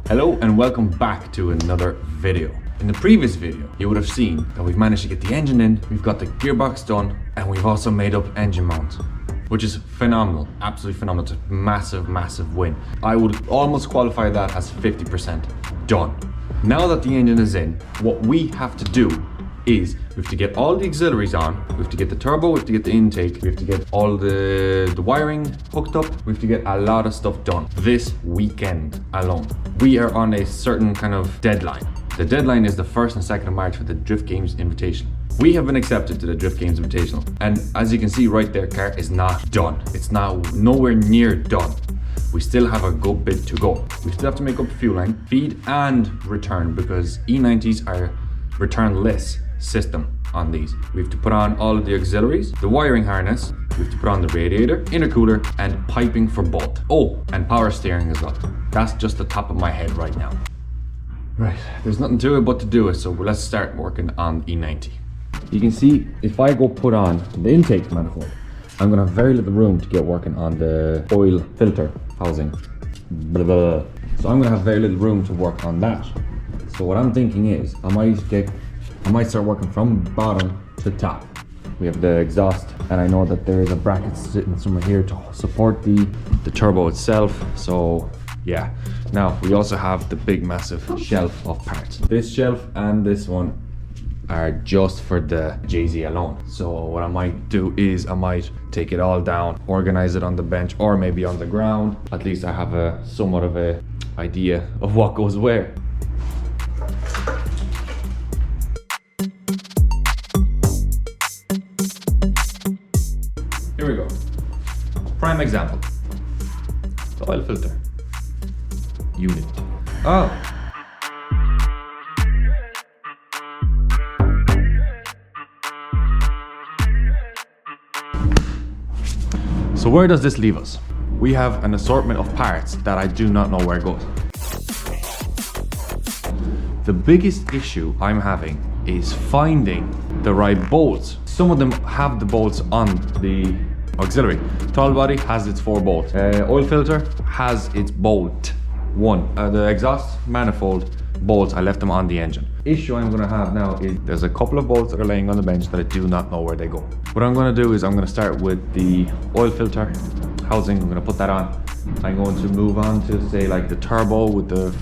Hello and welcome back to another video. In the previous video, you would have seen that we've managed to get the engine in, we've got the gearbox done, and we've also made up engine mount, which is phenomenal, absolutely phenomenal. It's a massive, massive win. I would almost qualify that as 50% done. Now that the engine is in, what we have to do is we have to get all the auxiliaries on, we have to get the turbo, we have to get the intake, we have to get all the wiring hooked up, we have to get a lot of stuff done this weekend alone. We are on a certain kind of deadline. The deadline is the 1st and 2nd of March for the Drift Games Invitational. We have been accepted to the Drift Games Invitational, and as you can see right there, car is not done. It's now nowhere near done. We still have a good bit to go. We still have to make up fuel line, feed and return, because E90s are return-less system on these. We have to put on all of the auxiliaries, the wiring harness, we have to put on the radiator, intercooler, and piping for both. Oh, and power steering as well. That's just the top of my head right now. Right, there's nothing to it but to do it, so let's start working on E90. You can see if I go put on the intake manifold, I'm gonna have very little room to get working on the oil filter housing. Blah, blah, blah. So I'm gonna have very little room to work on that. So what I'm thinking is, I might start working from bottom to top. We have the exhaust, and I know that there is a bracket sitting somewhere here to support the turbo itself. So yeah. Now we also have the big massive shelf of parts. This shelf and this one are just for the JZ alone. So what I might do is I might take it all down, organize it on the bench or maybe on the ground. At least I have a somewhat of a idea of what goes where. Here we go. Prime example. The oil filter unit. Oh. So where does this leave us? We have an assortment of parts that I do not know where it goes. The biggest issue I'm having is finding the right bolts. Some of them have the bolts on the auxiliary. Throttle body has its 4 bolts. Oil filter has its bolt 1. The exhaust manifold bolts, I left them on the engine. Issue I'm gonna have now is there's a couple of bolts that are laying on the bench that I do not know where they go. What I'm gonna do is I'm gonna start with the oil filter housing. I'm gonna put that on. I'm going to move on to say like the turbo with the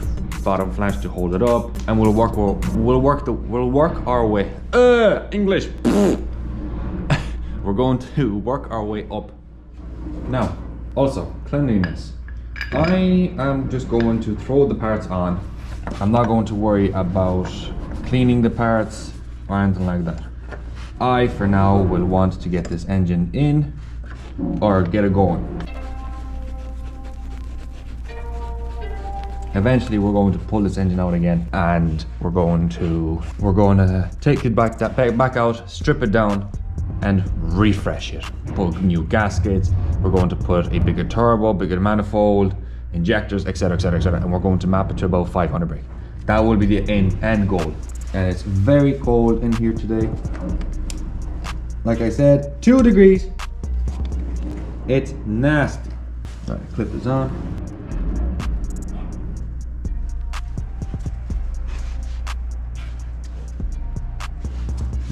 bottom flange to hold it up, and we'll work our way. English. We're going to work our way up. Now, also cleanliness. I am just going to throw the parts on. I'm not going to worry about cleaning the parts or anything like that. I, for now, will want to get this engine in or get it going. Eventually, we're going to pull this engine out again, and we're going to take it back out, strip it down, and refresh it. Put new gaskets. We're going to put a bigger turbo, bigger manifold, injectors, etc., etc., etc., and we're going to map it to about 500 brake. That will be the end goal. And it's very cold in here today. Like I said, 2 degrees. It's nasty. All right, clip is on.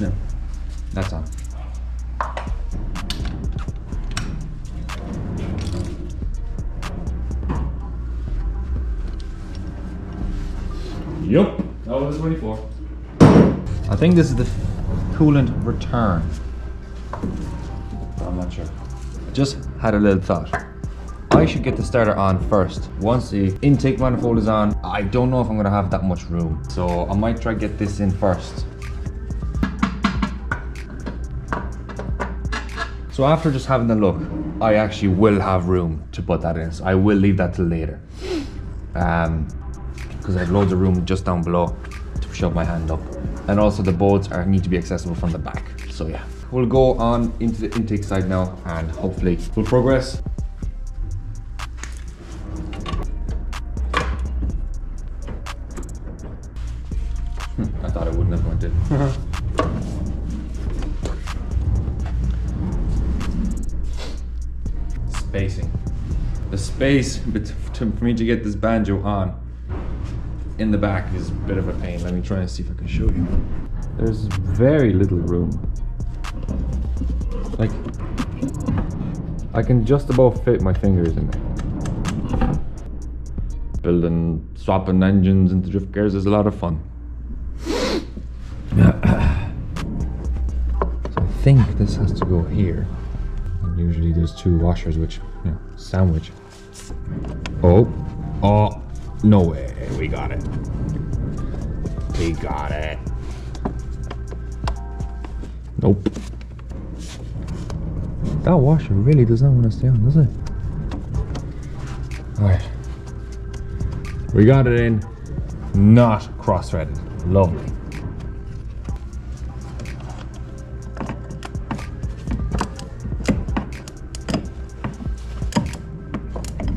No, that's on. Yep, that was 24. I think this is the coolant return. I'm not sure. Just had a little thought. I should get the starter on first. Once the intake manifold is on, I don't know if I'm gonna have that much room. So I might try get this in first. So after just having a look, I actually will have room to put that in. So I will leave that till later. Because I have loads of room just down below to shove my hand up. And also the bolts need to be accessible from the back. So yeah, we'll go on into the intake side now and hopefully we'll progress. I thought it wouldn't have went in. spacing. The space for me to get this banjo on in the back is a bit of a pain. Let me try and see if I can show you. There's very little room. Like, I can just about fit my fingers in there. Building, swapping engines into drift gears is a lot of fun. So I think this has to go here. And usually there's two washers which, you know, sandwich. Oh, no way, we got it. We got it. Nope. That washer really does not want to stay on, does it? Alright. We got it in, not cross-threaded. Lovely.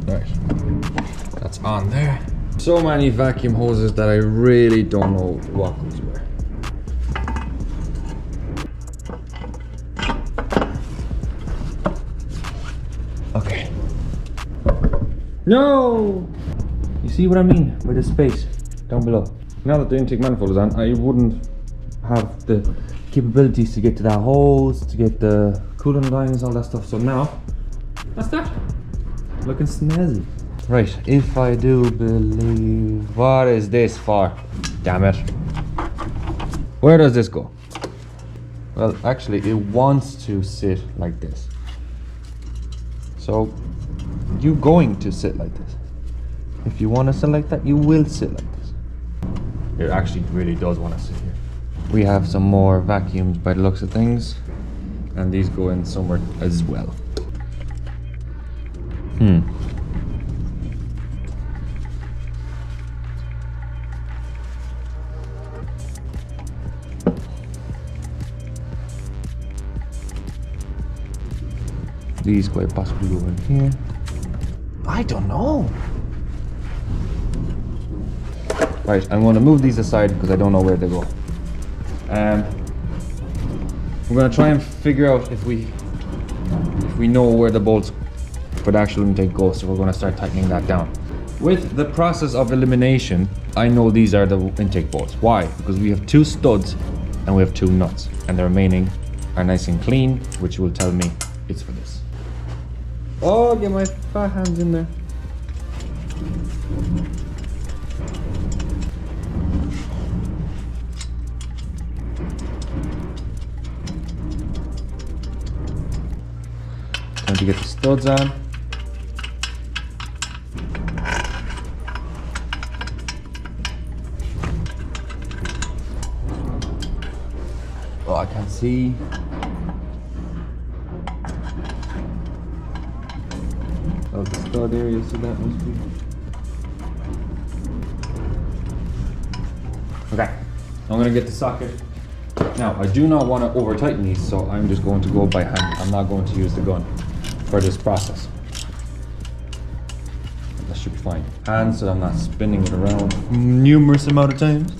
Right. That's on there. So many vacuum hoses that I really don't know what goes where. Okay. No! You see what I mean with the space down below? Now that the intake manifold is on, I wouldn't have the capabilities to get to that hose, to get the coolant lines, all that stuff. So now, that's that. Looking snazzy. Right, if I do believe... What is this for? Damn it. Where does this go? Well, actually, it wants to sit like this. So, you're going to sit like this. If you want to sit like that, you will sit like this. It actually really does want to sit here. We have some more vacuums by the looks of things. And these go in somewhere as well. These quite possibly go in here. I don't know. Right, I'm going to move these aside because I don't know where they go. We're going to try and figure out if we know where the bolts for the actual intake go, so we're going to start tightening that down. With the process of elimination, I know these are the intake bolts. Why? Because we have two studs and we have two nuts, and the remaining are nice and clean, which will tell me it's for this. Oh, get my fat hands in there. Time to get the studs on. Oh, I can't see. Oh, the stud area, so that must be. Okay, I'm gonna get the socket. Now, I do not want to over tighten these, so I'm just going to go by hand. I'm not going to use the gun for this process. That should be fine. Hand, so I'm not spinning it around numerous amount of times.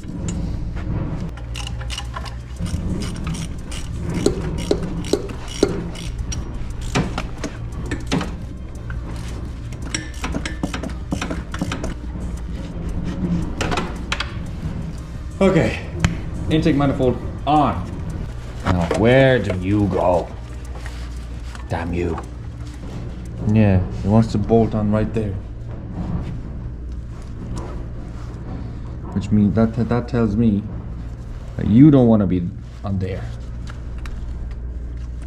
Okay, intake manifold on. Now, where do you go? Damn you. Yeah, it wants to bolt on right there. Which means that tells me that you don't want to be on there,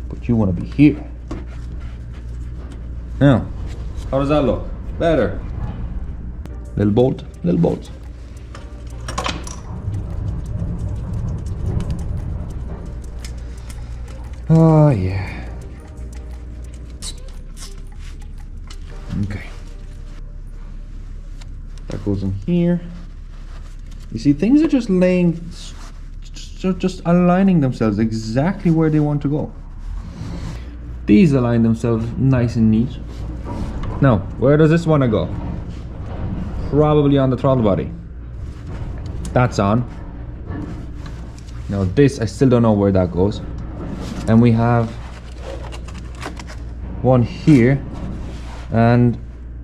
but you want to be here. Now, how does that look? Better. Little bolt, little bolt. Oh yeah. Okay. That goes in here. You see, things are just laying, just aligning themselves exactly where they want to go. These align themselves nice and neat. Now, where does this want to go? Probably on the throttle body. That's on. Now this, I still don't know where that goes. And we have one here And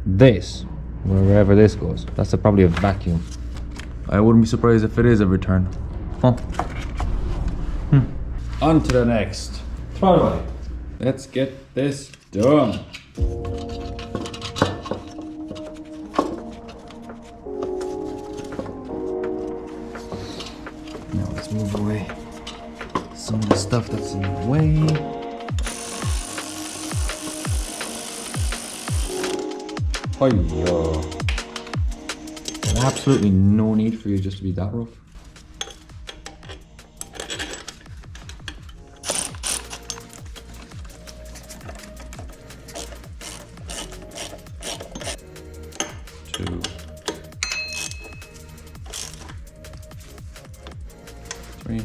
this, wherever this goes, that's probably a vacuum. I wouldn't be surprised if it is a return. Huh. On to the next throttle body. Let's get this done. Now let's move away some of the stuff that's in the way. Hiya. There's absolutely no need for you just to be that rough. Two. Three.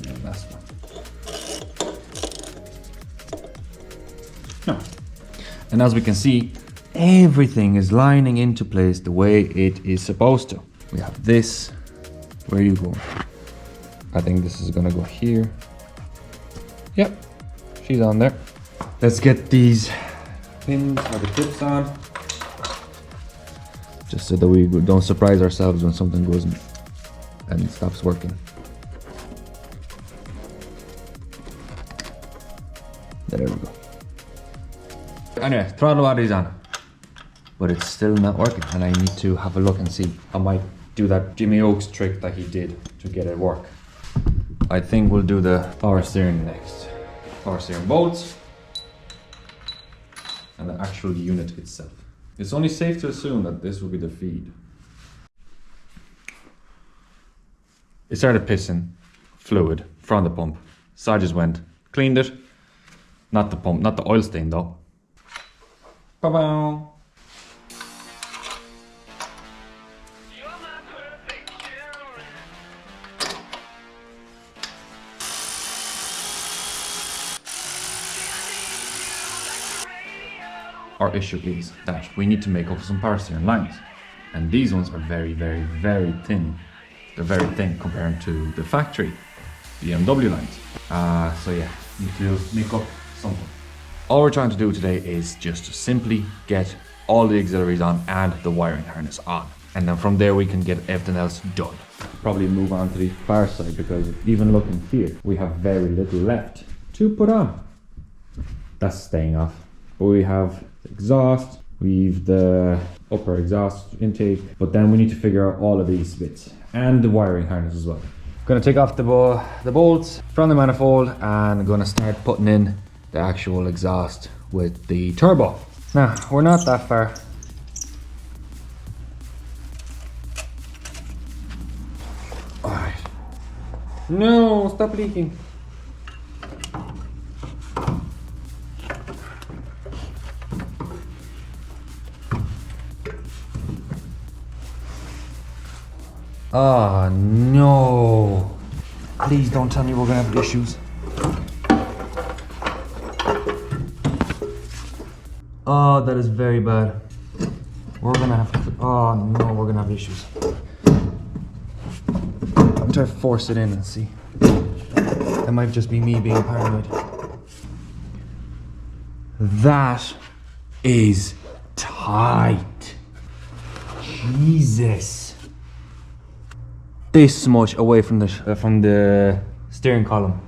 And last one. No. And as we can see, everything is lining into place the way it is supposed to. We have this. Where you go? I think this is gonna go here. Yep, she's on there. Let's get these pins or the clips on, just so that we don't surprise ourselves when something goes and stops working. There we go. Anyway, throttle body's on, but it's still not working, and I need to have a look and see. I might do that Jimmy Oaks trick that he did to get it work. I think we'll do the power steering next. Power steering bolts and the actual unit itself. It's only safe to assume that this will be the feed. It started pissing fluid from the pump. So I just went, cleaned it. Not the pump, not the oil stain though. Ba-bow. Our issue is that we need to make up some power steering lines, and these ones are very, very, very thin. They're very thin compared to the factory BMW lines. So yeah, need to make up something. All we're trying to do today is just to simply get all the auxiliaries on and the wiring harness on, and then from there we can get everything else done. Probably move on to the far side, because even looking here, we have very little left to put on. That's staying off. But we have exhaust, we've the upper exhaust intake, but then we need to figure out all of these bits and the wiring harness as well. Gonna take off the bolts from the manifold and gonna start putting in the actual exhaust with the turbo. Now, we're not that far. Alright. No, stop leaking. Oh no! Please don't tell me we're gonna have issues. Oh, that is very bad. We're gonna have to, oh no, we're gonna have issues. I'm trying to force it in and see. That might just be me being paranoid. That is tight. Jesus. This much away from the steering column.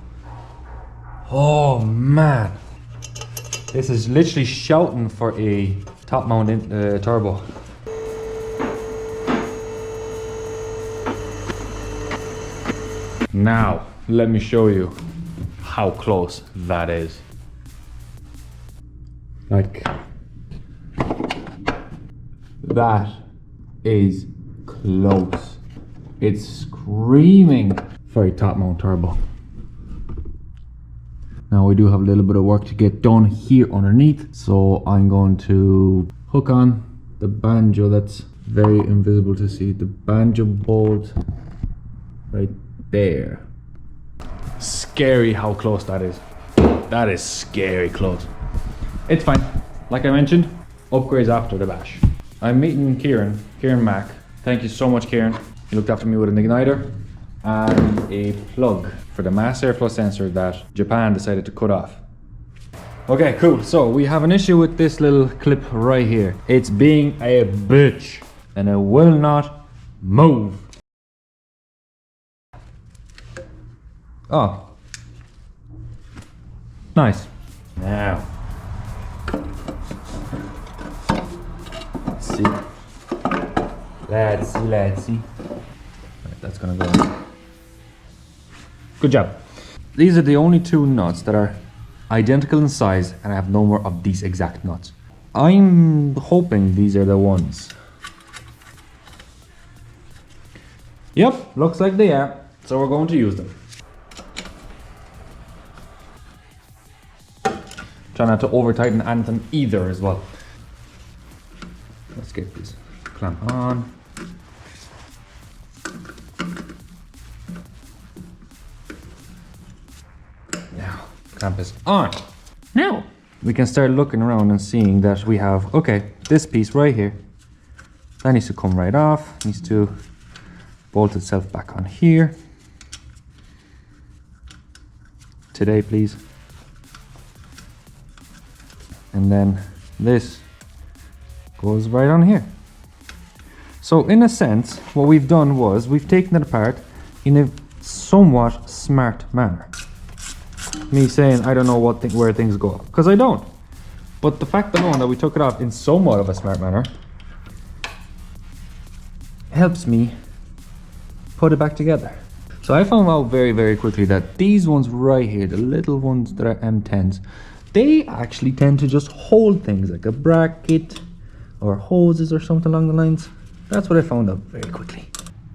Oh man, this is literally shouting for a top mount turbo. Now let me show you how close that is. Like, that is close. It's screaming for a top mount turbo. Now we do have a little bit of work to get done here underneath, so I'm going to hook on the banjo that's very invisible to see. The banjo bolt right there. Scary how close that is. That is scary close. It's fine. Like I mentioned, upgrades after the bash. I'm meeting Kieran Mack. Thank you so much, Kieran. He looked after me with an igniter and a plug for the mass airflow sensor that Japan decided to cut off. Okay, cool. So we have an issue with this little clip right here. It's being a bitch and it will not move. Oh. Nice. Now. Let's see. Let's see. Right, that's gonna go. Good job. These are the only two nuts that are identical in size and I have no more of these exact nuts. I'm hoping these are the ones. Yep, looks like they are. So we're going to use them. Try not to over tighten anything either as well. Let's get this clamp on. Now, clamp is on. Now, we can start looking around and seeing that we have, okay, this piece right here, that needs to come right off, needs to bolt itself back on here. Today, please. And then this goes right on here. So in a sense, what we've done was we've taken it apart in a somewhat smart manner. Me saying I don't know where things go, because I don't. But the fact alone that we took it off in somewhat of a smart manner helps me put it back together. So I found out very, very quickly that these ones right here, the little ones that are M10s, they actually tend to just hold things like a bracket or hoses or something along the lines. That's what I found out very quickly.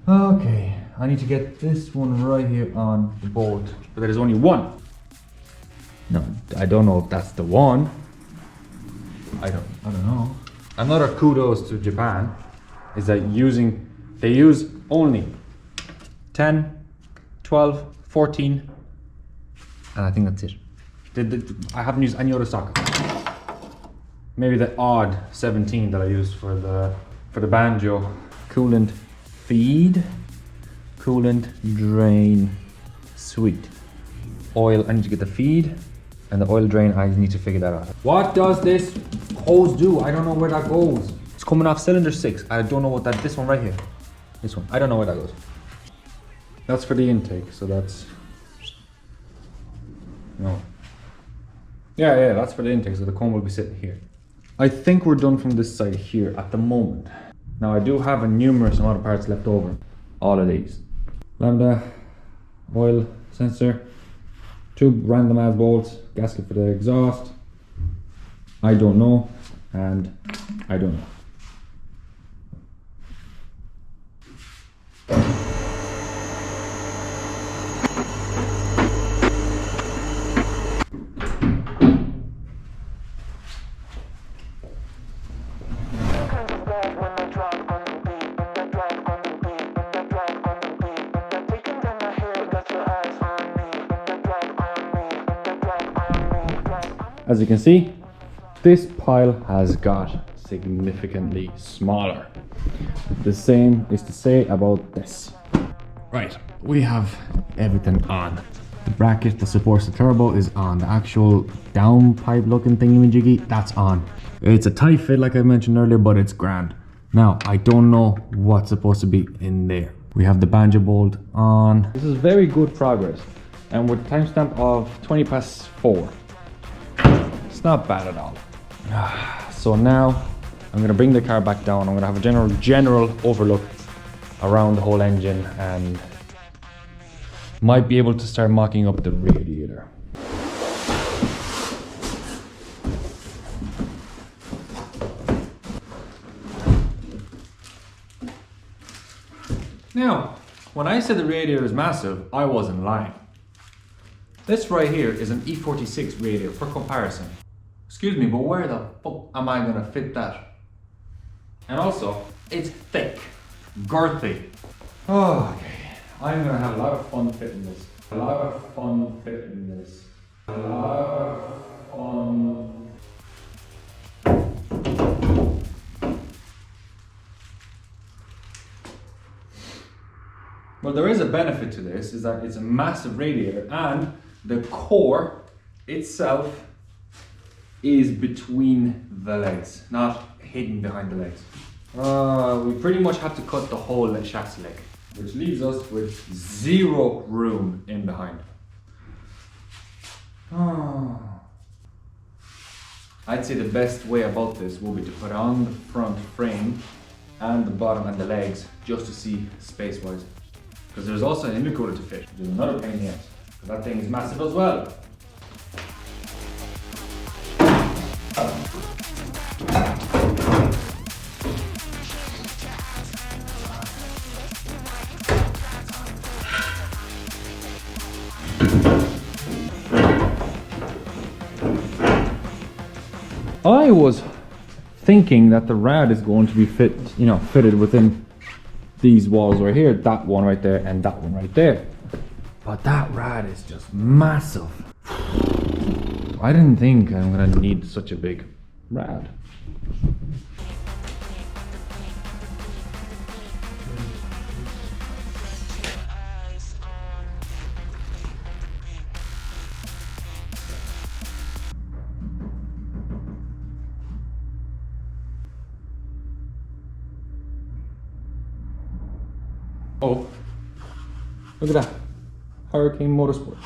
Okay, I need to get this one right here on the bolt, but there is only one. No, I don't know if that's the one. I don't know. Another kudos to Japan is that they use only 10, 12, 14, and I think that's it. I haven't used any other stock. Maybe the odd 17 that I used for the banjo. Coolant feed, coolant drain, sweet. Oil, I need to get the feed, and the oil drain, I need to figure that out. What does this hose do? I don't know where that goes. It's coming off cylinder 6. I don't know what this one right here. This one, I don't know where that goes. That's for the intake, so that's, no. Yeah, that's for the intake, so the comb will be sitting here. I think we're done from this side here at the moment. Now I do have a numerous amount of parts left over. All of these. Lambda, oil sensor, 2 random ass bolts, gasket for the exhaust. I don't know, and I don't know. As you can see, this pile has got significantly smaller. The same is to say about this. Right, we have everything on. The bracket that supports the turbo is on. The actual down pipe looking thingy-majiggy, that's on. It's a tight fit like I mentioned earlier, but it's grand. Now, I don't know what's supposed to be in there. We have the banjo bolt on. This is very good progress. And with a timestamp of 20 past 4. It's not bad at all. So now I'm gonna bring the car back down. I'm gonna have a general overlook around the whole engine and might be able to start mocking up the radiator. Now, when I said the radiator is massive, I wasn't lying. This right here is an E46 radiator for comparison. Excuse me, but where the fuck am I gonna fit that? And also, it's thick, girthy. Oh, okay, I'm gonna have a lot of fun fitting this. A lot of fun fitting this. A lot of fun. Well, there is a benefit to this, is that it's a massive radiator and the core itself is between the legs, not hidden behind the legs. We pretty much have to cut the whole chassis leg, which leaves us with zero room in behind. I'd say the best way about this will be to put on the front frame and the bottom and the legs just to see space-wise. Because there's also an intercooler to fit, which is another pain in the ass. Because that thing is massive as well. I was thinking that the rad is going to be fitted within these walls right here, that one right there and that one right there. But that rad is just massive. I didn't think I'm gonna need such a big rad. Oh, look at that. Hurricane Motorsport.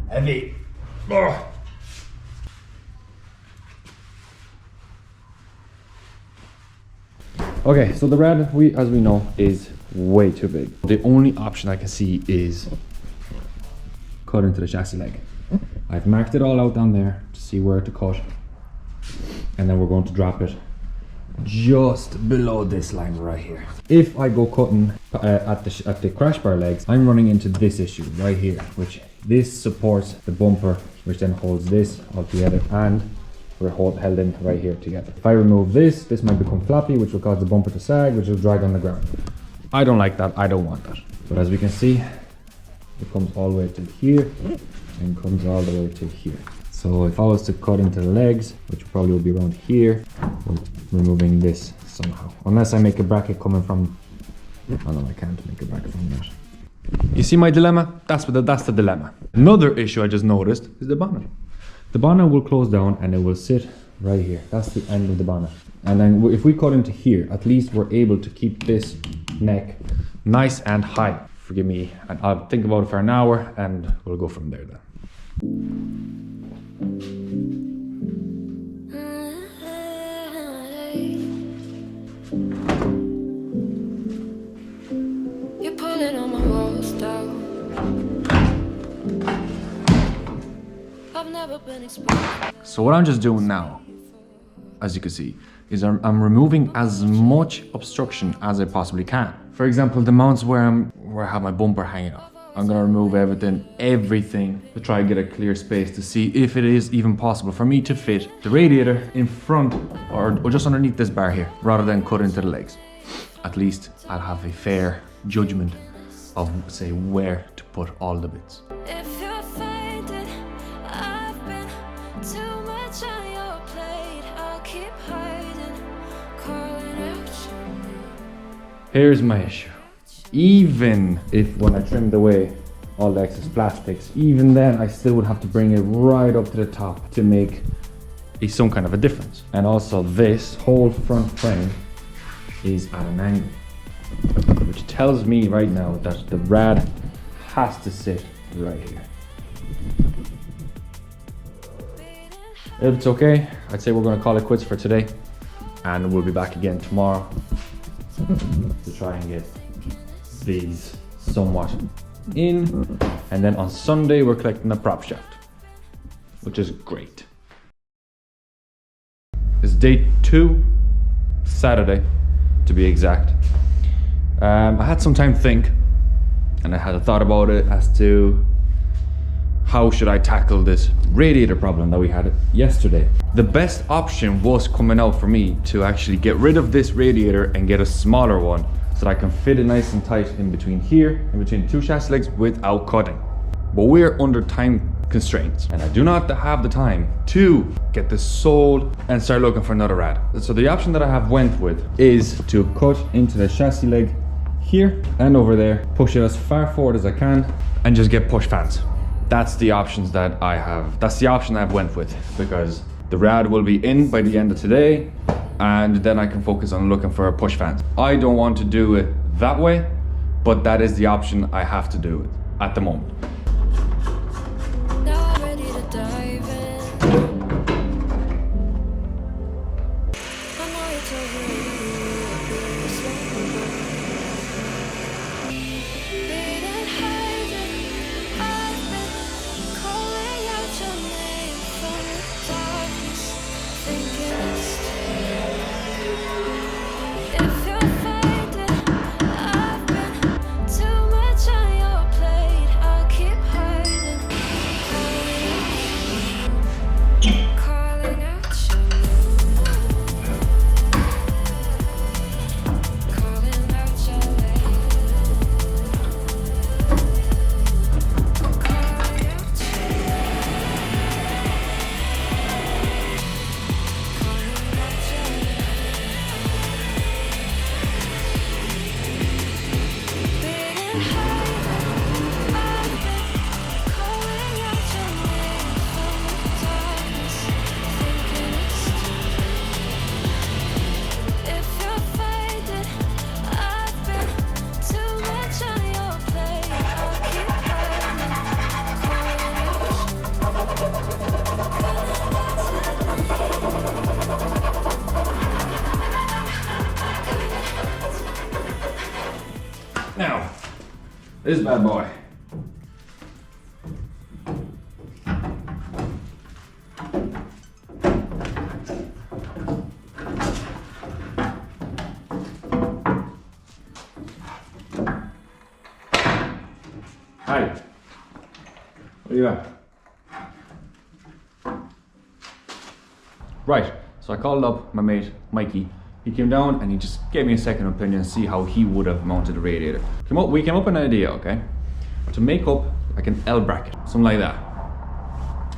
Heavy. Okay, so the rad, as we know, is way too big. The only option I can see is cut into the chassis leg. I've marked it all out down there to see where to cut, and then we're going to drop it just below this line right here. If I go cutting at the crash bar legs, I'm running into this issue right here, which this supports the bumper, which then holds this all together, and we're held in right here together. If I remove this, this might become floppy, which will cause the bumper to sag, which will drag on the ground. I don't like that, I don't want that. But as we can see, it comes all the way to here and comes all the way to here. So if I was to cut into the legs, which probably will be around here, we're removing this somehow. Unless I make a bracket coming from, oh no, I can't make a bracket from that. You see my dilemma? That's the dilemma. Another issue I just noticed is the bonnet. The bonnet will close down and it will sit right here. That's the end of the bonnet. And then if we cut into here, at least we're able to keep this neck nice and high. Forgive me, and I'll think about it for an hour and we'll go from there then. You're pulling on my walls down. I've never been exposed. So what I'm just doing now, as you can see, is I'm removing as much obstruction as I possibly can. For example, the mounts where I have my bumper hanging off. I'm gonna remove everything to try and get a clear space to see if it is even possible for me to fit the radiator in front or just underneath this bar here, rather than cut into the legs. At least I'll have a fair judgment of, say, where to put all the bits. If you're faded, I've been too much on your plate. I'll keep hiding, calling out your name. Here's my issue. Even if when I trimmed away all the excess plastics, even then I still would have to bring it right up to the top to make some kind of a difference. And also this whole front frame is at an angle, which tells me right now that the rad has to sit right here. If it's okay, I'd say we're going to call it quits for today, and we'll be back again tomorrow to try and get these somewhat in, and then on Sunday we're collecting the prop shaft, which is great. It's day 2, Saturday to be exact. I had some time to think, and I had a thought about it as to how should I tackle this radiator problem that we had yesterday. The best option was coming out for me to actually get rid of this radiator and get a smaller one so that I can fit it nice and tight in between here, in between the two chassis legs without cutting. But we're under time constraints. And I do not have the time to get this sold and start looking for another rad. So the option that I have went with is to cut into the chassis leg here and over there, push it as far forward as I can, and just get push fans. That's the options that I have. That's the option I've went with, because the rad will be in by the end of today, and then I can focus on looking for push fans. I don't want to do it that way, but that is the option I have to do it at the moment. Now I'm ready to dive in. I know you told me this been hiding. I've been calling out your name from the darkness, thinking it's if you're faded, I've been too much on your plate. I'll keep hiding, calling out your name, calling out your name, calling out your been hiding. I've been calling out your name from the darkness, thinking it's if you're faded. I've been too much on your plate. I'll keep hiding, calling out Now, this bad boy. Hi. What do you got? Right, so I called up my mate Mikey. He came down and he just gave me a second opinion, see how he would have mounted a radiator. We came up with an idea, okay? To make up like an L bracket, something like that,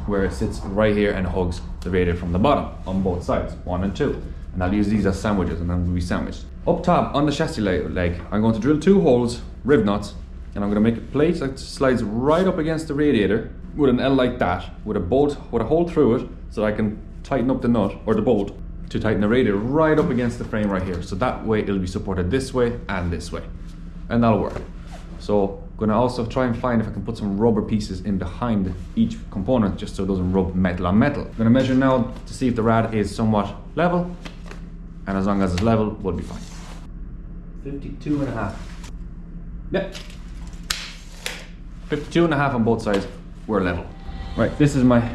where it sits right here and hugs the radiator from the bottom on both sides, 1 and 2. And I'll use these as sandwiches and then we'll be sandwiched. Up top on the chassis leg, I'm going to drill 2 holes, riv nuts, and I'm going to make a plate that slides right up against the radiator with an L like that, with a bolt, with a hole through it, so I can tighten up the nut or the bolt to tighten the radiator right up against the frame right here. So that way it'll be supported this way and this way, and that'll work. So I'm gonna also try and find if I can put some rubber pieces in behind each component just so it doesn't rub metal on metal. I'm gonna measure now to see if the rad is somewhat level, and as long as it's level, we'll be fine. 52.5. Yep. 52.5 on both sides, we're level. Right, this is my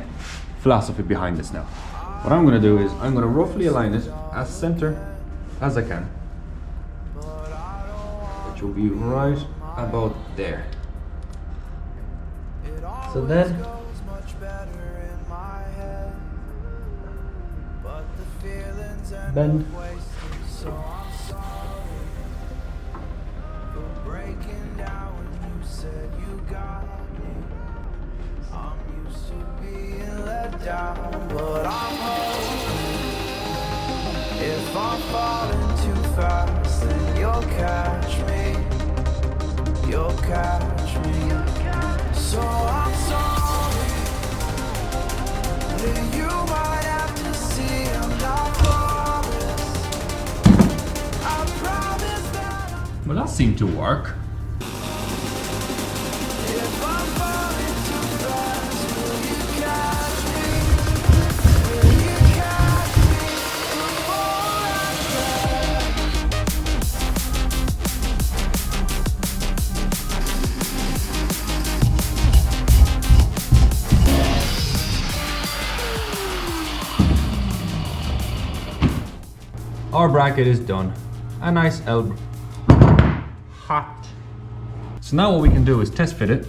philosophy behind this now. What I'm gonna do is I'm gonna roughly align it as center as I can, which will be right about there. So then bend. But I'm hoping if I'm falling too fast, then you'll catch me. You'll catch me. So I'm sorry that you might have to see I'm not flawless. I promise that Well, that seemed to work. if I'm falling too fast, will you catch me? Will you catch me before I crash? Our bracket is done. A nice L. Hot. So now what we can do is test fit it.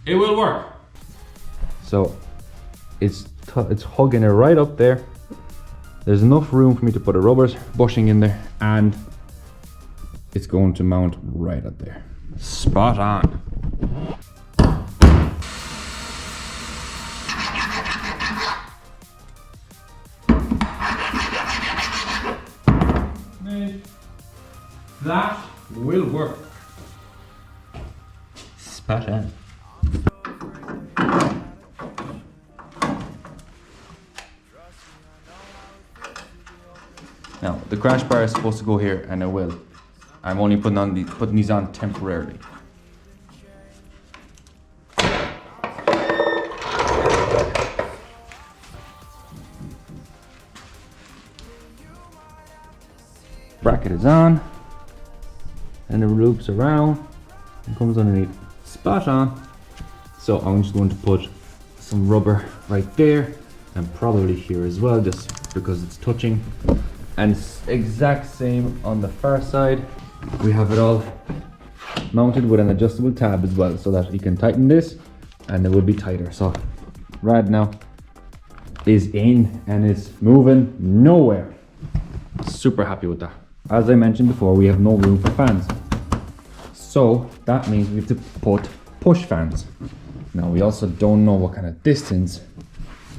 It will work. So it's hugging it right up there. There's enough room for me to put a rubber bushing in there, and it's going to mount right up there. Spot on. That will work. Spot on. Now the crash bar is supposed to go here, and it will. I'm only putting these on temporarily. Bracket is on, and it loops around and comes underneath. Spot on. So I'm just going to put some rubber right there and probably here as well, just because it's touching. And it's exact same on the far side. We have it all mounted with an adjustable tab as well, so that you can tighten this and it will be tighter. So rad now is in and it's moving nowhere. Super happy with that. As I mentioned before, we have no room for fans. So that means we have to put push fans. Now we also don't know what kind of distance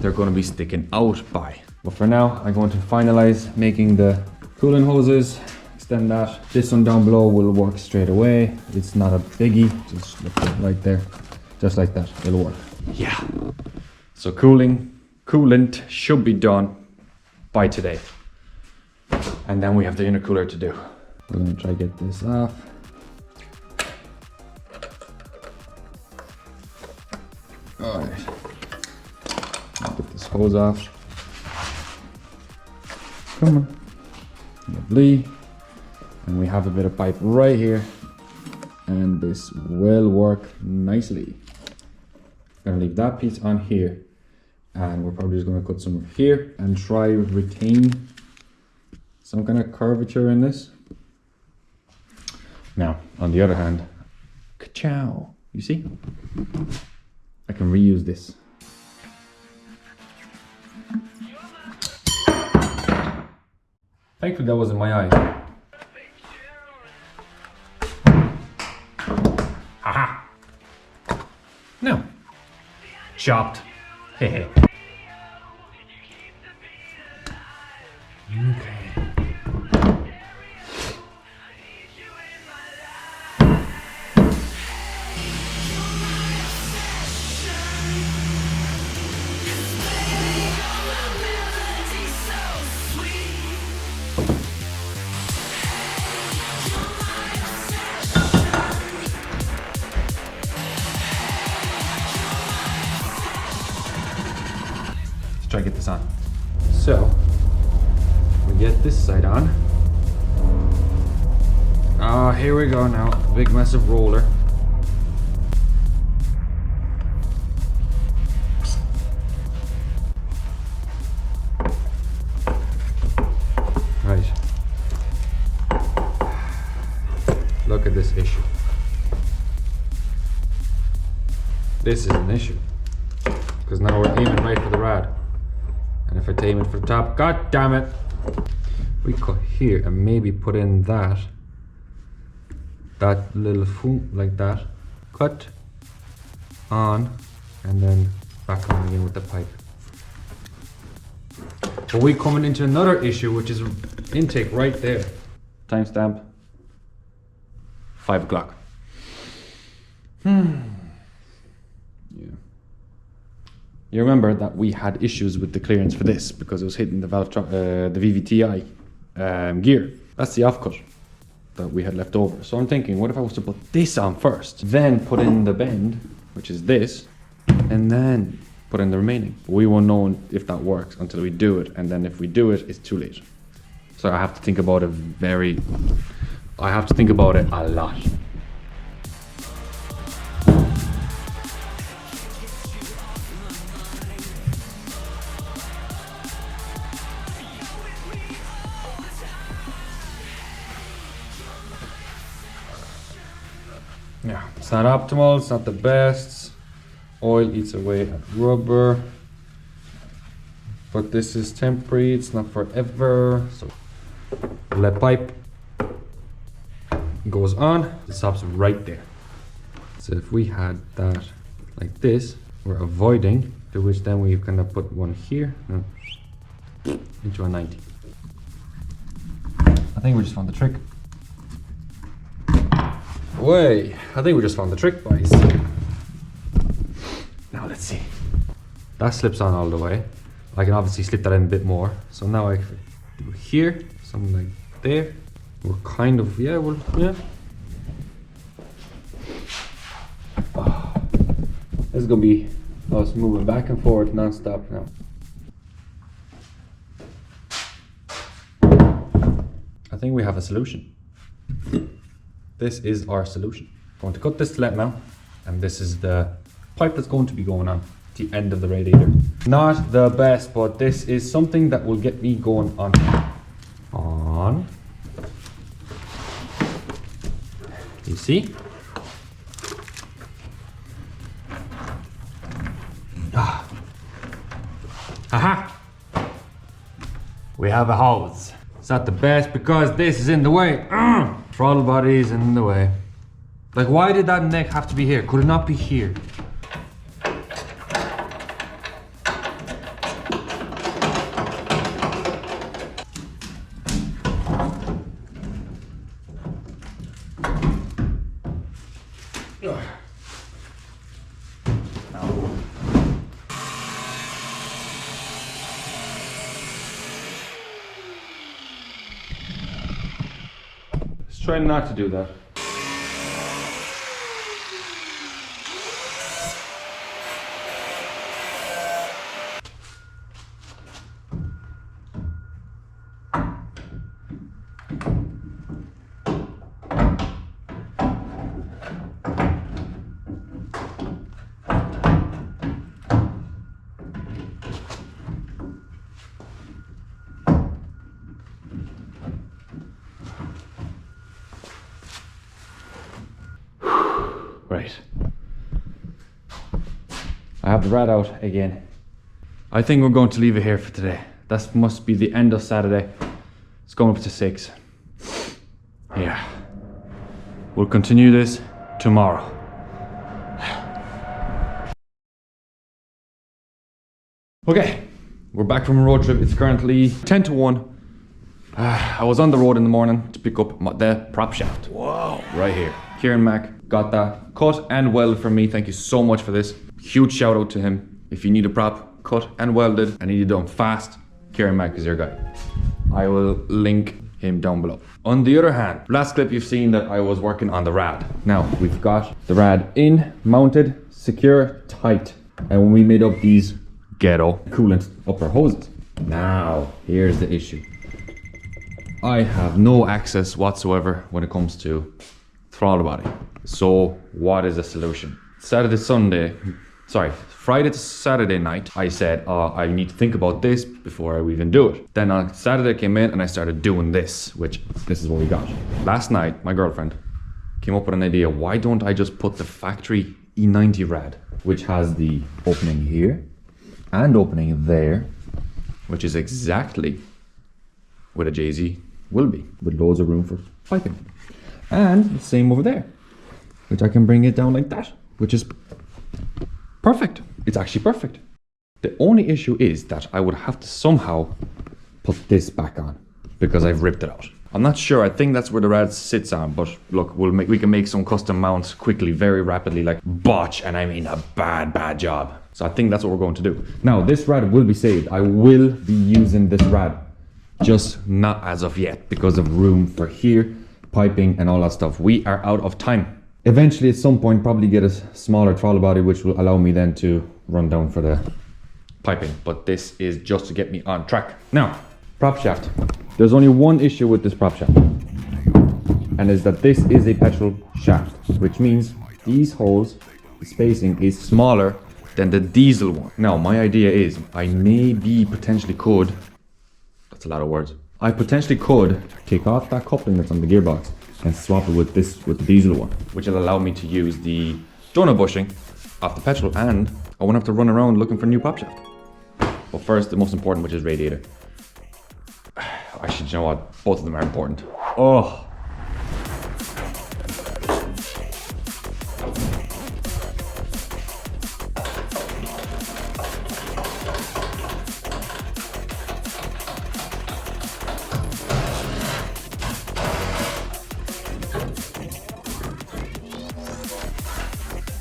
they're going to be sticking out by. But for now, I'm going to finalize making the cooling hoses, extend that. This one down below will work straight away. It's not a biggie, just put it right there. Just like that, it'll work. Yeah. So coolant should be done by today. And then we have the intercooler to do. We're gonna try to get this off. All right. Get this hose off. Come on. Lovely. And we have a bit of pipe right here. And this will work nicely. Gonna leave that piece on here. And we're probably just gonna cut some here and try to retain some kind of curvature in this. Now, on the other hand, ka-chow, you see? I can reuse this. Thankfully that wasn't my eye. Haha! No. Chopped. Hehe. Okay. Let's try to get this on. So, we get this side on. Ah, here we go now. Big massive roller. Right. Look at this issue. This is an issue. Because now we're aiming right for the rad. And if I aim it for the top, god damn it! We cut here and maybe put in that little foom like that. Cut on and then back on again with the pipe. But we coming into another issue, which is intake right there. Timestamp 5 o'clock. Yeah. You remember that we had issues with the clearance for this because it was hitting the valve the VVTi gear. That's the offcut that we had left over. So I'm thinking, what if I was to put this on first, then put in the bend, which is this, and then put in the remaining. We won't know if that works until we do it, and then if we do it, it's too late. So I have to think about it a lot. Yeah, it's not optimal, it's not the best. Oil eats away at rubber. But this is temporary, it's not forever. So the lead pipe goes on, it stops right there. So if we had that like this, we're avoiding, to which then we kind of put one here and into a 90. I think we just found the trick. Way, I think we just found the trick, boys. Now let's see. That slips on all the way. I can obviously slip that in a bit more. So now I do here, something like there. We're kind of, yeah. Oh, this is gonna be us moving back and forth non-stop now. I think we have a solution. This is our solution. I'm going to cut this thread now, and this is the pipe that's going to be going on the end of the radiator. Not the best, but this is something that will get me going on. You see? Aha! We have a hose. It's not the best because this is in the way. Throttle body is in the way. Like, why did that neck have to be here? Could it not be here? Try not to do that. Right. I have the rad out again. I think we're going to leave it here for today. That must be the end of Saturday. It's going up to 6. Yeah. We'll continue this tomorrow. Okay, we're back from a road trip. It's currently 10 to 1. I was on the road in the morning to pick up the prop shaft. Whoa. Right here. Kieran Mack got that cut and welded for me. Thank you so much for this. Huge shout out to him. If you need a prop cut and welded and need it done fast, Kieran Mack is your guy. I will link him down below. On the other hand, last clip you've seen that I was working on the rad. Now we've got the rad in, mounted, secure, tight. And when we made up these ghetto coolant upper hoses. Now, here's the issue. I have no access whatsoever when it comes to throttle body. So what is the solution? Friday to Saturday night, I said, I need to think about this before I even do it. Then on Saturday I came in and I started doing this, which this is what we got. Last night, my girlfriend came up with an idea. Why don't I just put the factory E90 rad, which has the opening here and opening there, which is exactly what a JZ will be, with loads of room for piping. And the same over there, which I can bring it down like that, which is perfect. It's actually perfect. The only issue is that I would have to somehow put this back on because I've ripped it out. I'm not sure. I think that's where the rad sits on, but look, we can make some custom mounts quickly, very rapidly, like botch, and I mean a bad job. So I think that's what we're going to do. Now, this rad will be saved. I will be using this rad, just not as of yet because of room for here, piping and all that stuff. We are out of time. Eventually, at some point, probably get a smaller throttle body, which will allow me then to run down for the piping. But this is just to get me on track. Now, prop shaft. There's only one issue with this prop shaft, and is that this is a petrol shaft, which means these holes, the spacing is smaller than the diesel one. Now, my idea is I potentially could, that's a lot of words. I potentially could take off that coupling that's on the gearbox and swap it with the diesel one, which will allow me to use the donut bushing off the petrol, and I won't have to run around looking for a new prop shaft. But first, the most important, which is radiator. Actually, you know what? Both of them are important. Oh.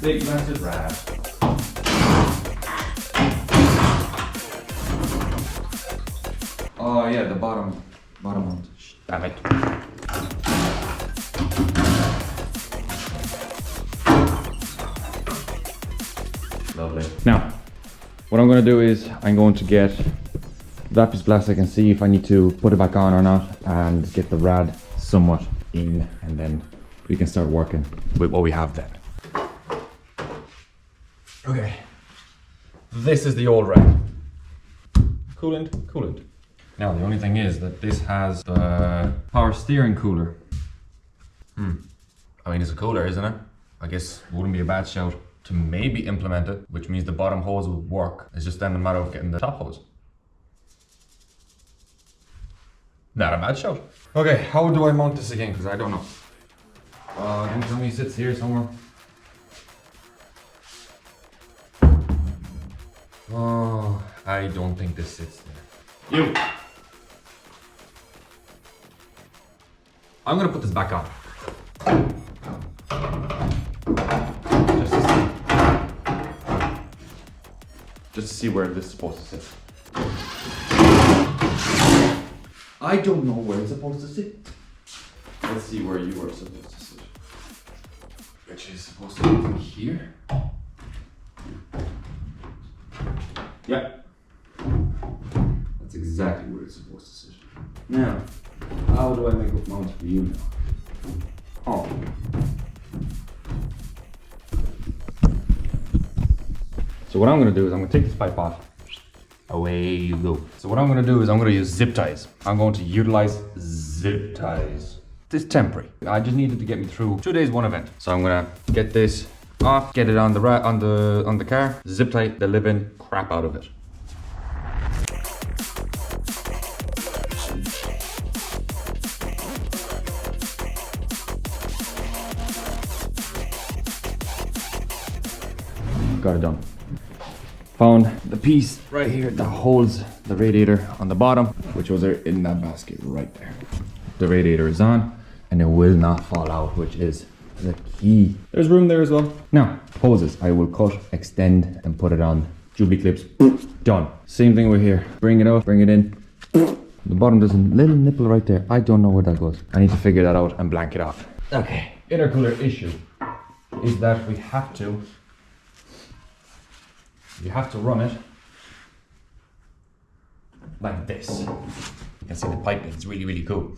Big massive rad. Oh yeah, the bottom one. Damn it. Lovely. Now, what I'm going to do is I'm going to get that piece of plastic and see if I need to put it back on or not, and get the rad somewhat in, and then we can start working with what we have then. Okay, this is the old rad. Coolant. Now the only thing is that this has the power steering cooler. I mean, it's a cooler, isn't it? I guess it wouldn't be a bad shout to maybe implement it, which means the bottom hose would work. It's just then a matter of getting the top hose. Not a bad shout. Okay, how do I mount this again? Because I don't know. Can you tell me it sits here somewhere? Oh, I don't think this sits there. You! I'm gonna put this back on. Just to see where this is supposed to sit. I don't know where it's supposed to sit. Let's see where you are supposed to sit. Which is supposed to be here. Yeah. That's exactly where it's supposed to sit. Now, how do I make a mount for you now? Oh. So what I'm going to do is I'm going to take this pipe off. Away you go. So what I'm going to do is I'm going to use zip ties. I'm going to utilize zip ties. This is temporary. I just needed to get me through 2 days, one event. So I'm going to get this off, get it on the car, zip tie the living crap out of it. Got it done. Found the piece right here that holds the radiator on the bottom, which was in that basket right there. The radiator is on and it will not fall out, which is the key. There's room there as well. Now, hoses, I will cut, extend and put it on Jubilee clips. Done. Same thing over here. Bring it out, bring it in. The bottom there's a little nipple right there. I don't know where that goes. I need to figure that out and blank it off. Okay, intercooler issue is that we have to run it like this. You can see the piping, it's really, really cool.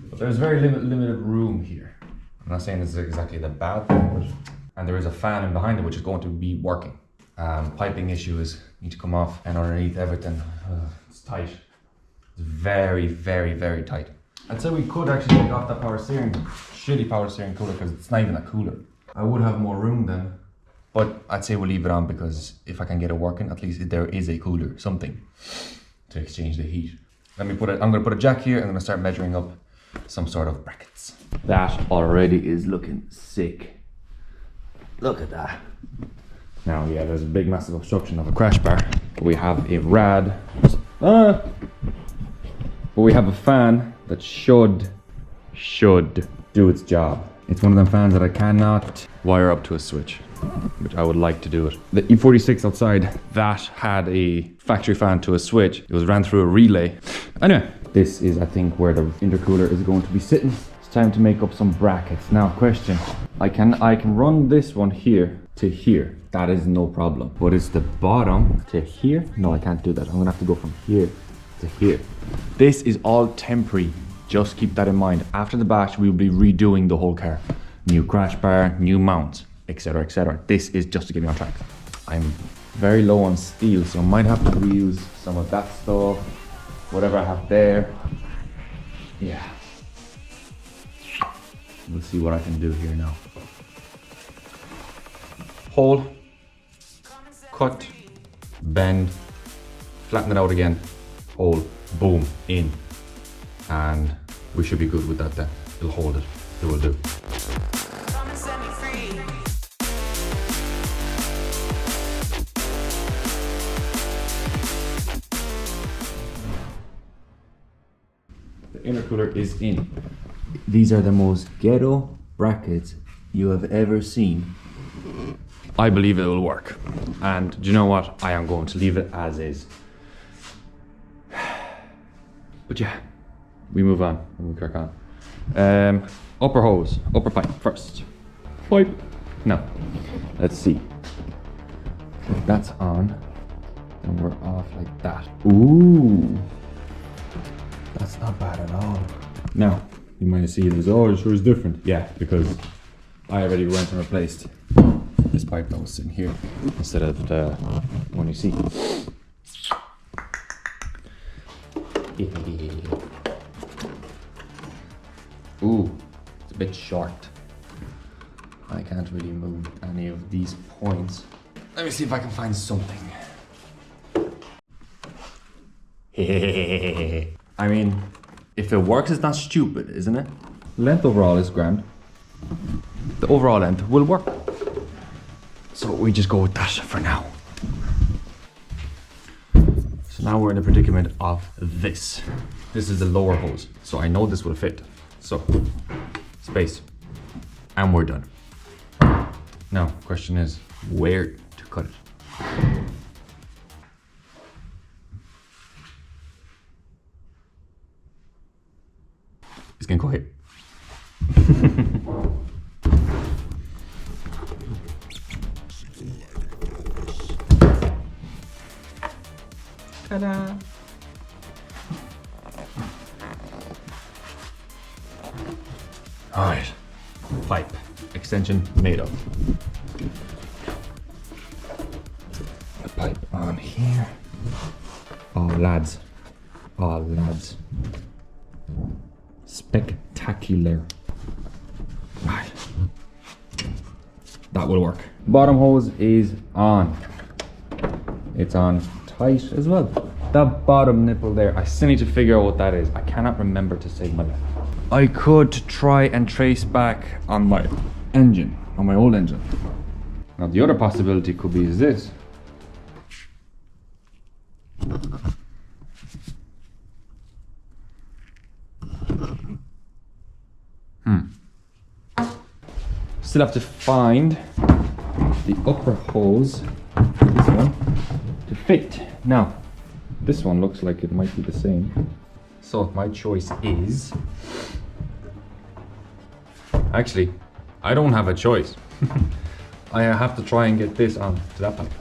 But there's very limited room here. I'm not saying this is exactly the bad thing, but, and there is a fan in behind it which is going to be working. Piping issues need to come off, and underneath everything, it's tight. It's very, very, very tight. I'd say we could actually take off that shitty power steering cooler, because it's not even a cooler. I would have more room then. But I'd say we'll leave it on, because if I can get it working, at least there is a cooler, something to exchange the heat. I'm gonna put a jack here, and I'm gonna start measuring up some sort of brackets. That already is looking sick. Look at that. Now, yeah, there's a big massive obstruction of a crash bar. We have a rad, but we have a fan that should do its job. It's one of them fans that I cannot wire up to a switch, which I would like to do it. The E46 outside, that had a factory fan to a switch. It was ran through a relay. Anyway, this is, I think, where the intercooler is going to be sitting. It's time to make up some brackets. Now, question, I can run this one here to here. That is no problem. But it's the bottom to here? No, I can't do that. I'm gonna have to go from here to here. This is all temporary. Just keep that in mind. After the bash, we will be redoing the whole car. New crash bar, new mounts, etc, etc. This is just to get me on track. I'm very low on steel, so I might have to reuse some of that stuff. Whatever I have there. Yeah. We'll see what I can do here now. Hole, cut, bend, flatten it out again, hole, boom, in. And we should be good with that then. It'll hold it. It will do. Come and set me free. The intercooler is in. These are the most ghetto brackets you have ever seen I believe it will work. And do you know what? I am going to leave it as is. But yeah, we move on and we crack on. Upper hose, upper pipe first. Pipe. Now, let's see. If that's on, then we're off like that. Ooh, that's not bad at all. Now, you might see this, oh, it sure is different. Yeah, because I already went and replaced this pipe that was sitting here instead of the one you see. Ooh, it's a bit short. I can't really move any of these points. Let me see if I can find something. I mean, if it works, it's not stupid, isn't it? Length overall is grand. The overall length will work. So we just go with that for now. So now we're in the predicament of this. This is the lower hose. So I know this will fit. So, space. And we're done. Now, question is, where to cut it? It's gonna go here. Ta-da! Alright, pipe extension made up. The pipe on here. Oh lads, oh lads. Spectacular. Right. That will work. Bottom hose is on. It's on tight as well. That bottom nipple there, I still need to figure out what that is. I cannot remember to save my life. I could try and trace back on my engine, on my old engine. Now the other possibility could be is this. Still have to find the upper hose, this one, to fit. Now, this one looks like it might be the same. So my choice is... Actually, I don't have a choice. I have to try and get this on to that pipe.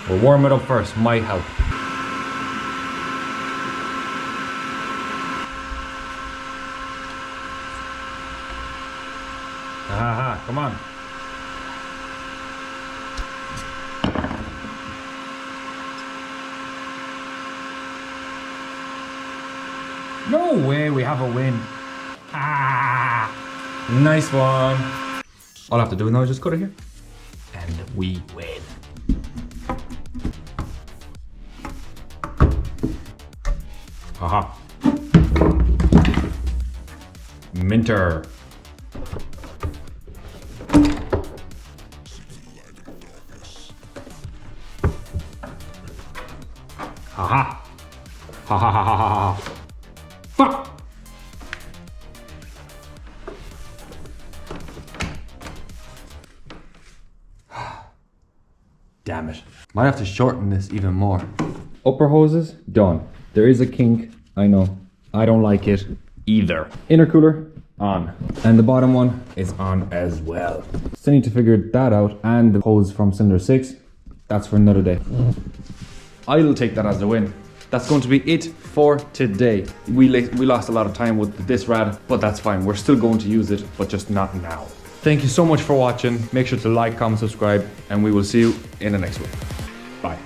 We'll warm it up first, might help. Aha, come on. No way, we have a win. Ah, nice one. All I have to do now is just cut it here. And we win. Haha. Minter. Haha. Ha ha ha ha ha ha. Fuck. Damn it. Might have to shorten this even more. Upper hoses, done. There is a kink, I know. I don't like it either. Intercooler, on. And the bottom one is on as well. Still need to figure that out. And the hose from cylinder 6, that's for another day. I'll take that as a win. That's going to be it for today. We lost a lot of time with this rad, but that's fine. We're still going to use it, but just not now. Thank you so much for watching. Make sure to like, comment, subscribe, and we will see you in the next one. Bye.